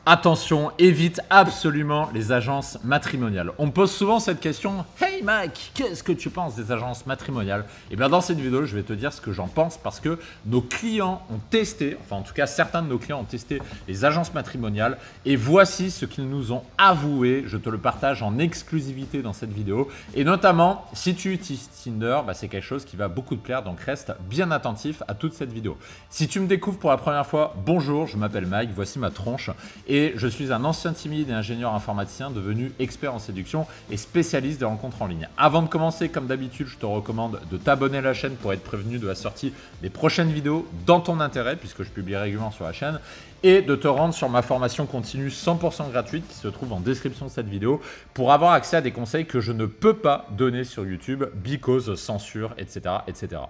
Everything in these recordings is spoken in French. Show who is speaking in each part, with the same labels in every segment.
Speaker 1: Attention, évite absolument les agences matrimoniales. On me pose souvent cette question « Hey Mike, qu'est-ce que tu penses des agences matrimoniales ?» Et bien dans cette vidéo, je vais te dire ce que j'en pense parce que nos clients ont testé, enfin en tout cas certains de nos clients ont testé les agences matrimoniales et voici ce qu'ils nous ont avoué. Je te le partage en exclusivité dans cette vidéo et notamment si tu utilises Tinder, c'est quelque chose qui va beaucoup te plaire, donc reste bien attentif à toute cette vidéo. Si tu me découvres pour la première fois, bonjour, je m'appelle Mike, voici ma tronche. Et je suis un ancien timide et ingénieur informaticien devenu expert en séduction et spécialiste des rencontres en ligne. Avant de commencer, comme d'habitude, je te recommande de t'abonner à la chaîne pour être prévenu de la sortie des prochaines vidéos dans ton intérêt, puisque je publie régulièrement sur la chaîne, et de te rendre sur ma formation continue 100% gratuite qui se trouve en description de cette vidéo pour avoir accès à des conseils que je ne peux pas donner sur YouTube, because censure, etc. etc.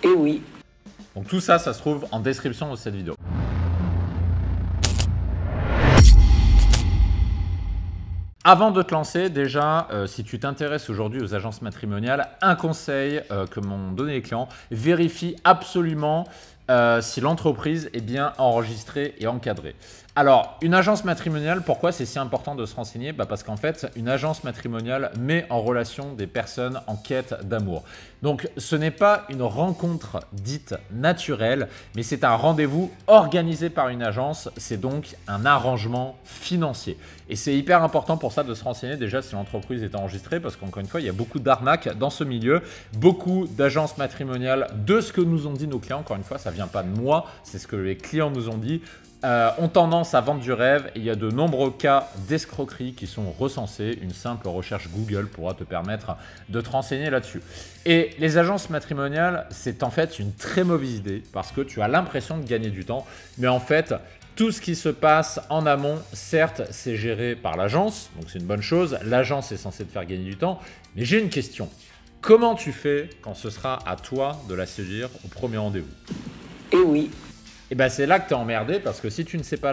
Speaker 2: Et oui.
Speaker 1: Donc tout ça, ça se trouve en description de cette vidéo. Avant de te lancer, déjà, si tu t'intéresses aujourd'hui aux agences matrimoniales, un conseil que m'ont donné les clients, vérifie absolument si l'entreprise est bien enregistrée et encadrée. Alors, une agence matrimoniale, pourquoi c'est si important de se renseigner? Parce qu'en fait, une agence matrimoniale met en relation des personnes en quête d'amour. Donc, ce n'est pas une rencontre dite naturelle, mais c'est un rendez-vous organisé par une agence. C'est donc un arrangement financier. Et c'est hyper important pour ça de se renseigner déjà si l'entreprise est enregistrée, parce qu'encore une fois, il y a beaucoup d'arnaques dans ce milieu, beaucoup d'agences matrimoniales, de ce que nous ont dit nos clients. Encore une fois, ça ne vient pas de moi, c'est ce que les clients nous ont dit. Ont tendance à vendre du rêve et il y a de nombreux cas d'escroquerie qui sont recensés. Une simple recherche Google pourra te permettre de te renseigner là-dessus. Et les agences matrimoniales, c'est en fait une très mauvaise idée parce que tu as l'impression de gagner du temps, mais en fait, tout ce qui se passe en amont, certes, c'est géré par l'agence, donc c'est une bonne chose. L'agence est censée te faire gagner du temps, mais j'ai une question. Comment tu fais quand ce sera à toi de la séduire au premier rendez-vous?
Speaker 2: Et oui.
Speaker 1: Et c'est là que tu es emmerdé parce que si tu ne sais pas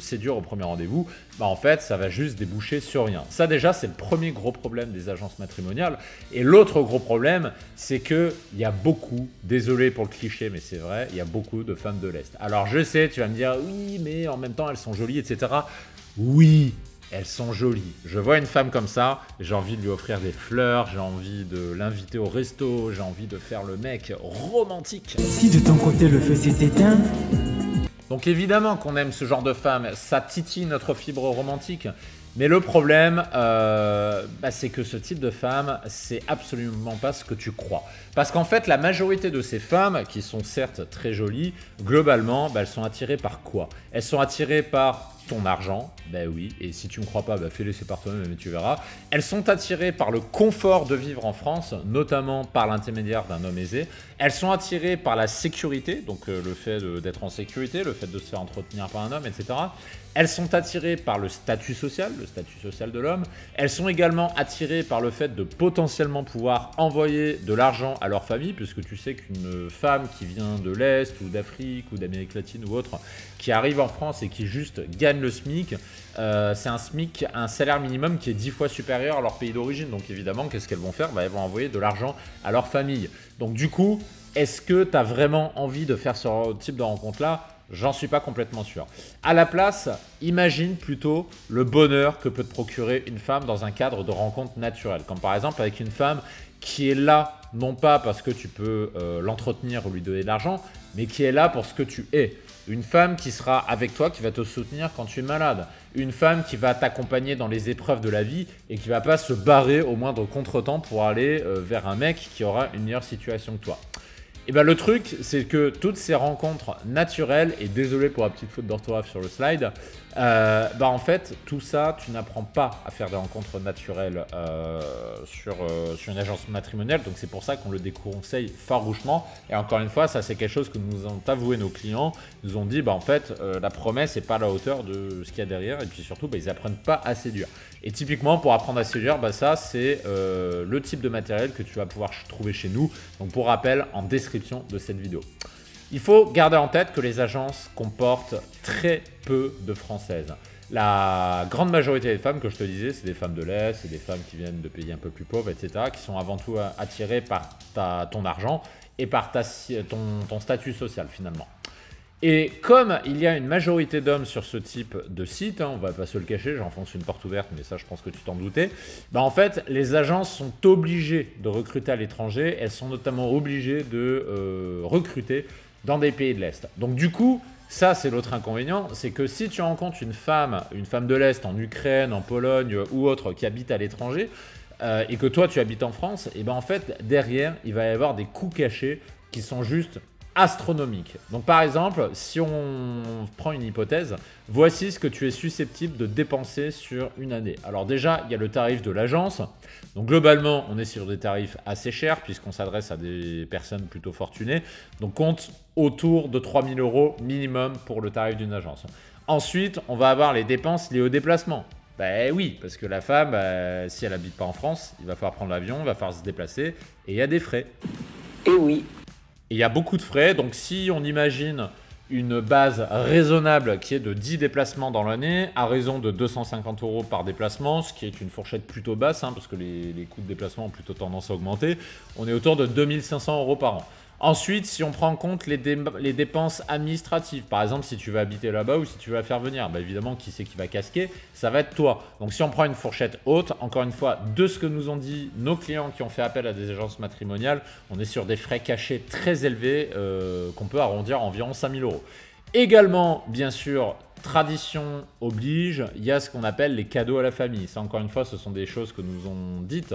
Speaker 1: séduire au premier rendez-vous, en fait, ça va juste déboucher sur rien. Ça déjà, c'est le premier gros problème des agences matrimoniales. Et l'autre gros problème, c'est qu'il y a beaucoup, désolé pour le cliché, mais c'est vrai, il y a beaucoup de femmes de l'Est. Alors je sais, tu vas me dire, oui, mais en même temps, elles sont jolies, etc. Oui, elles sont jolies. Je vois une femme comme ça, j'ai envie de lui offrir des fleurs, j'ai envie de l'inviter au resto, j'ai envie de faire le mec romantique.
Speaker 3: Si de ton côté le feu s'est éteint.
Speaker 1: Donc évidemment qu'on aime ce genre de femme, ça titille notre fibre romantique. Mais le problème, c'est que ce type de femme, c'est absolument pas ce que tu crois. Parce qu'en fait, la majorité de ces femmes, qui sont certes très jolies, globalement, elles sont attirées par quoi? Elles sont attirées par ton argent, oui, et si tu ne me crois pas, fais-le par toi-même, mais tu verras. Elles sont attirées par le confort de vivre en France, notamment par l'intermédiaire d'un homme aisé. Elles sont attirées par la sécurité, donc le fait d'être en sécurité, le fait de se faire entretenir par un homme, etc. Elles sont attirées par le statut social de l'homme. Elles sont également attirées par le fait de potentiellement pouvoir envoyer de l'argent à leur famille, puisque tu sais qu'une femme qui vient de l'Est ou d'Afrique ou d'Amérique latine ou autre, qui arrive en France et qui juste gagne le SMIC, c'est un SMIC, un salaire minimum qui est 10 fois supérieur à leur pays d'origine. Donc évidemment, qu'est-ce qu'elles vont faire? Elles vont envoyer de l'argent à leur famille. Donc du coup, est-ce que tu as vraiment envie de faire ce type de rencontre-là? J'en suis pas complètement sûr. À la place, imagine plutôt le bonheur que peut te procurer une femme dans un cadre de rencontre naturelle. Comme par exemple avec une femme qui est là, non pas parce que tu peux l'entretenir ou lui donner de l'argent, mais qui est là pour ce que tu es. Une femme qui sera avec toi, qui va te soutenir quand tu es malade. Une femme qui va t'accompagner dans les épreuves de la vie et qui ne va pas se barrer au moindre contretemps pour aller vers un mec qui aura une meilleure situation que toi. Et le truc, c'est que toutes ces rencontres naturelles, et désolé pour la petite faute d'orthographe sur le slide, en fait, tout ça, tu n'apprends pas à faire des rencontres naturelles sur une agence matrimoniale. Donc c'est pour ça qu'on le déconseille farouchement. Et encore une fois, ça c'est quelque chose que nous ont avoué nos clients. Ils nous ont dit, en fait, la promesse n'est pas à la hauteur de ce qu'il y a derrière. Et puis surtout, ils n'apprennent pas à séduire. Et typiquement, pour apprendre à séduire, ça c'est le type de matériel que tu vas pouvoir trouver chez nous. Donc pour rappel, en description de cette vidéo. Il faut garder en tête que les agences comportent très peu de Françaises. La grande majorité des femmes, que je te disais, c'est des femmes de l'Est, c'est des femmes qui viennent de pays un peu plus pauvres, etc., qui sont avant tout attirées par ton argent et par ton statut social finalement. Et comme il y a une majorité d'hommes sur ce type de site, hein, on va pas se le cacher, j'enfonce une porte ouverte, mais ça je pense que tu t'en doutais, bah en fait les agences sont obligées de recruter à l'étranger, elles sont notamment obligées de recruter dans des pays de l'Est. Donc du coup, ça c'est l'autre inconvénient, c'est que si tu rencontres une femme de l'Est, en Ukraine, en Pologne ou autre, qui habite à l'étranger, et que toi tu habites en France, et ben en fait derrière il va y avoir des coûts cachés qui sont juste astronomique. Donc par exemple, si on prend une hypothèse, voici ce que tu es susceptible de dépenser sur une année. Alors déjà, il y a le tarif de l'agence. Donc globalement, on est sur des tarifs assez chers puisqu'on s'adresse à des personnes plutôt fortunées. Donc compte autour de 3 000 € minimum pour le tarif d'une agence. Ensuite, on va avoir les dépenses liées au déplacement. Ben oui, parce que la femme, si elle n'habite pas en France, il va falloir prendre l'avion, il va falloir se déplacer et il y a des frais.
Speaker 2: Et oui.
Speaker 1: Et il y a beaucoup de frais, donc si on imagine une base raisonnable qui est de 10 déplacements dans l'année, à raison de 250 € par déplacement, ce qui est une fourchette plutôt basse, hein, parce que les coûts de déplacement ont plutôt tendance à augmenter, on est autour de 2 500 € par an. Ensuite, si on prend en compte les dépenses administratives, par exemple, si tu vas habiter là-bas ou si tu vas faire venir, bah évidemment, qui c'est qui va casquer? Ça va être toi. Donc, si on prend une fourchette haute, encore une fois, de ce que nous ont dit nos clients qui ont fait appel à des agences matrimoniales, on est sur des frais cachés très élevés qu'on peut arrondir à environ 5 000 €. Également, bien sûr, tradition oblige, il y a ce qu'on appelle les cadeaux à la famille. Ça, encore une fois, ce sont des choses que nous ont dites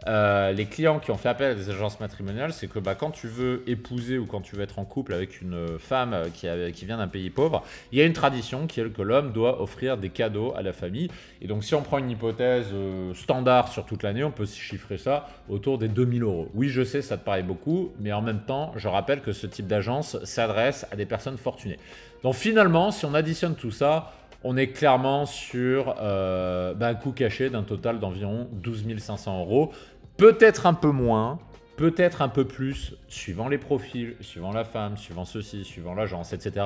Speaker 1: les clients qui ont fait appel à des agences matrimoniales, c'est que quand tu veux épouser ou quand tu veux être en couple avec une femme qui vient d'un pays pauvre, il y a une tradition qui est que l'homme doit offrir des cadeaux à la famille. Et donc, si on prend une hypothèse standard sur toute l'année, on peut chiffrer ça autour des 2 000 €. Oui, je sais, ça te paraît beaucoup, mais en même temps, je rappelle que ce type d'agence s'adresse à des personnes fortunées. Donc finalement, si on additionne tout ça, on est clairement sur un coût caché d'un total d'environ 12 500 €. Peut-être un peu moins, peut-être un peu plus, suivant les profils, suivant la femme, suivant ceci, suivant l'agence, etc.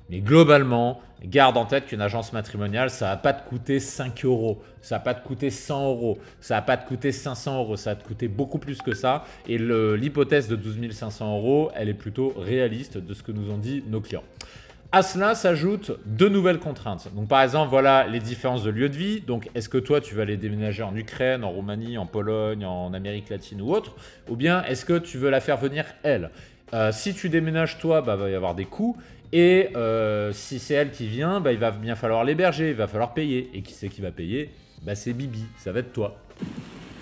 Speaker 1: Mais globalement, garde en tête qu'une agence matrimoniale, ça ne va pas te coûter 5 €, ça ne va pas te coûter 100 €, ça ne va pas te coûter 500 €, ça va te coûter beaucoup plus que ça. Et l'hypothèse de 12 500 €, elle est plutôt réaliste de ce que nous ont dit nos clients. À cela s'ajoutent deux nouvelles contraintes. Donc par exemple, voilà les différences de lieu de vie. Donc est-ce que toi, tu vas aller déménager en Ukraine, en Roumanie, en Pologne, en Amérique latine ou autre? Ou bien est-ce que tu veux la faire venir elle? Si tu déménages toi, il va y avoir des coûts. Et si c'est elle qui vient, il va bien falloir l'héberger, il va falloir payer. Et qui c'est qui va payer? C'est Bibi, ça va être toi.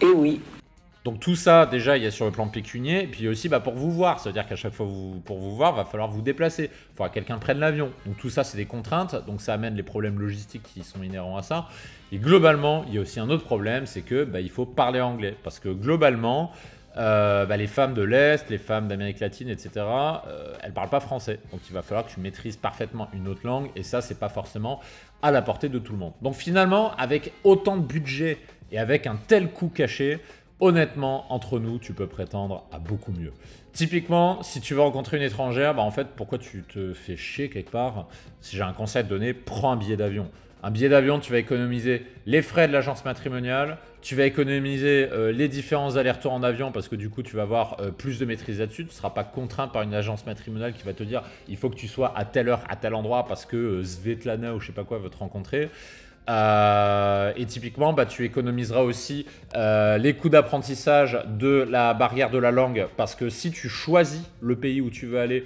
Speaker 2: Et oui.
Speaker 1: Donc tout ça, déjà, il y a sur le plan pécunier, et puis aussi pour vous voir, c'est-à-dire qu'à chaque fois pour vous voir, il va falloir vous déplacer, il faudra que quelqu'un prenne l'avion. Donc tout ça, c'est des contraintes, donc ça amène les problèmes logistiques qui sont inhérents à ça. Et globalement, il y a aussi un autre problème, c'est que il faut parler anglais, parce que globalement, les femmes de l'Est, les femmes d'Amérique latine, etc., elles ne parlent pas français. Donc il va falloir que tu maîtrises parfaitement une autre langue, et ça, c'est pas forcément à la portée de tout le monde. Donc finalement, avec autant de budget et avec un tel coût caché, honnêtement, entre nous, tu peux prétendre à beaucoup mieux. Typiquement, si tu veux rencontrer une étrangère, en fait, pourquoi tu te fais chier quelque part? Si j'ai un conseil à te donner, prends un billet d'avion. Un billet d'avion, tu vas économiser les frais de l'agence matrimoniale, tu vas économiser les différents allers-retours en avion parce que du coup, tu vas avoir plus de maîtrise là-dessus. Tu ne seras pas contraint par une agence matrimoniale qui va te dire il faut que tu sois à telle heure, à tel endroit parce que Svetlana ou je sais pas quoi veut te rencontrer. Et typiquement, tu économiseras aussi les coûts d'apprentissage de la barrière de la langue parce que si tu choisis le pays où tu veux aller,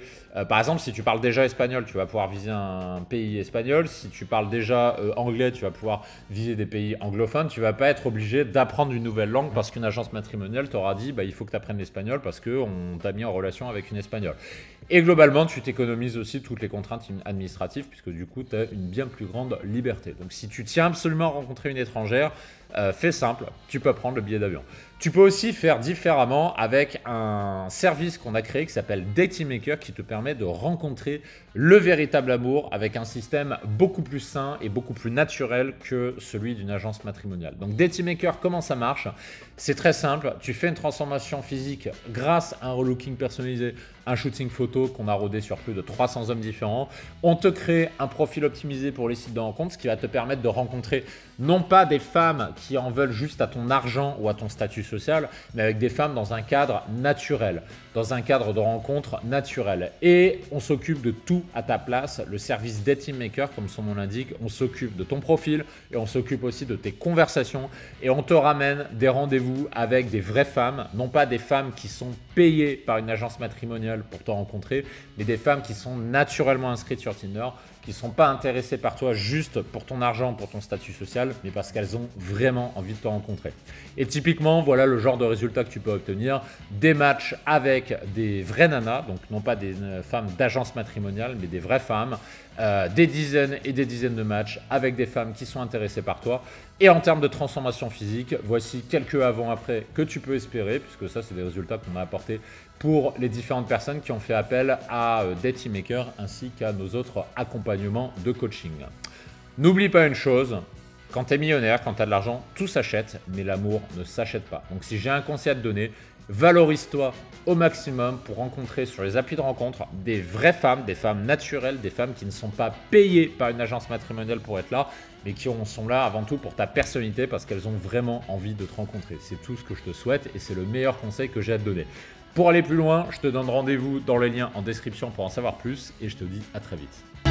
Speaker 1: par exemple, si tu parles déjà espagnol, tu vas pouvoir viser un pays espagnol. Si tu parles déjà anglais, tu vas pouvoir viser des pays anglophones. Tu ne vas pas être obligé d'apprendre une nouvelle langue parce qu'une agence matrimoniale t'aura dit il faut que tu apprennes l'espagnol parce qu'on t'a mis en relation avec une espagnole. Et globalement, tu t'économises aussi toutes les contraintes administratives puisque du coup, tu as une bien plus grande liberté. Donc, si tu tiens absolument à rencontrer une étrangère, fais simple, tu peux prendre le billet d'avion. Tu peux aussi faire différemment avec un service qu'on a créé qui s'appelle Dating Maker qui te permet de rencontrer le véritable amour avec un système beaucoup plus sain et beaucoup plus naturel que celui d'une agence matrimoniale. Donc Dating Maker, comment ça marche? C'est très simple, tu fais une transformation physique grâce à un relooking personnalisé, un shooting photo qu'on a rodé sur plus de 300 hommes différents. On te crée un profil optimisé pour les sites de rencontre, ce qui va te permettre de rencontrer non pas des femmes qui en veulent juste à ton argent ou à ton statut social, mais avec des femmes dans un cadre naturel, dans un cadre de rencontre naturel. Et on s'occupe de tout à ta place. Le service Dating Maker, comme son nom l'indique, on s'occupe de ton profil et on s'occupe aussi de tes conversations. Et on te ramène des rendez-vous avec des vraies femmes, non pas des femmes qui sont payées par une agence matrimoniale pour te rencontrer, mais des femmes qui sont naturellement inscrites sur Tinder, qui ne sont pas intéressées par toi juste pour ton argent, pour ton statut social, mais parce qu'elles ont vraiment envie de te rencontrer. Et typiquement, voilà le genre de résultat que tu peux obtenir. Des matchs avec des vraies nanas, donc non pas des femmes d'agence matrimoniale, mais des vraies femmes, des dizaines et des dizaines de matchs avec des femmes qui sont intéressées par toi. Et en termes de transformation physique, voici quelques avant-après que tu peux espérer, puisque ça, c'est des résultats qu'on a apportés pour les différentes personnes qui ont fait appel à Dating Maker ainsi qu'à nos autres accompagnements de coaching. N'oublie pas une chose, quand tu es millionnaire, quand tu as de l'argent, tout s'achète, mais l'amour ne s'achète pas. Donc si j'ai un conseil à te donner, valorise-toi au maximum pour rencontrer sur les applis de rencontre des vraies femmes, des femmes naturelles, des femmes qui ne sont pas payées par une agence matrimoniale pour être là, mais qui sont là avant tout pour ta personnalité parce qu'elles ont vraiment envie de te rencontrer. C'est tout ce que je te souhaite et c'est le meilleur conseil que j'ai à te donner. Pour aller plus loin, je te donne rendez-vous dans les liens en description pour en savoir plus et je te dis à très vite.